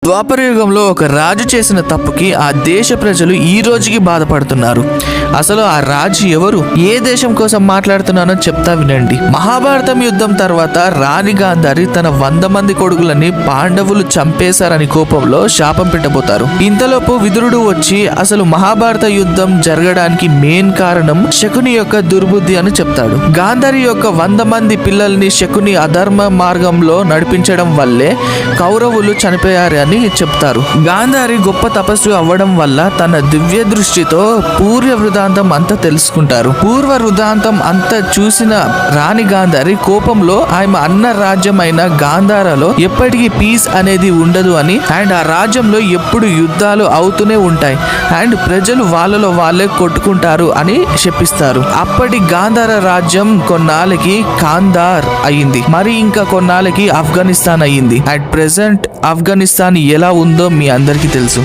ద్వాపర యుగంలో ఒక రాజు చేసిన తప్పుకి ఆ దేశ ప్రజలు ఈ రోజుకి బాధపడుతున్నారు. అసలు ఆ రాజు ఎవరు, ఏ దేశం కోసం మాట్లాడుతున్నానో చెప్తా వినండి. మహాభారతం యుద్ధం తర్వాత రాణి గాంధారి తన 100 మంది కొడుకులని పాండవులు చంపేశారని కోపంలో శాపం పెట్టబోతారు. ఇంతలోపు విదురుడు వచ్చి అసలు మహాభారత యుద్ధం జరగడానికి మెయిన్ కారణం శకుని యొక్క దుర్బుద్ధి అని చెప్తాడు. గాంధారి యొక్క 100 మంది పిల్లల్ని శకుని అధర్మ మార్గంలో నడిపించడం వల్లే కౌరవులు చనిపోయారు అని చెప్తారు. గాంధారి గొప్ప తపస్సు అవ్వడం వల్ల తన దివ్య దృష్టితో పూర్వ వృత్తాంతం అంతా తెలుసుకుంటారు. పూర్వ వృత్తాంతం అంతా చూసిన రాణి గాంధారి కోపంలో ఆమె అన్న రాజ్యమైన గాంధారలో ఎప్పటికీ పీస్ అనేది ఉండదు అని, అండ్ ఆ రాజ్యంలో ఎప్పుడు యుద్ధాలు అవుతూనే ఉంటాయి అండ్ ప్రజలు వాళ్ళలో వాళ్ళే కొట్టుకుంటారు అని చెప్పిస్తారు. అప్పటి గాంధార రాజ్యం కొన్నాళ్ళకి కాందార్ అయింది, మరి ఇంకా కొన్నాళ్ళకి ఆఫ్ఘనిస్తాన్ అయ్యింది. అట్ ప్రెసెంట్ ఆఫ్ఘనిస్తాన్ ఎలా ఉందో మీ అందరికీ తెలుసు.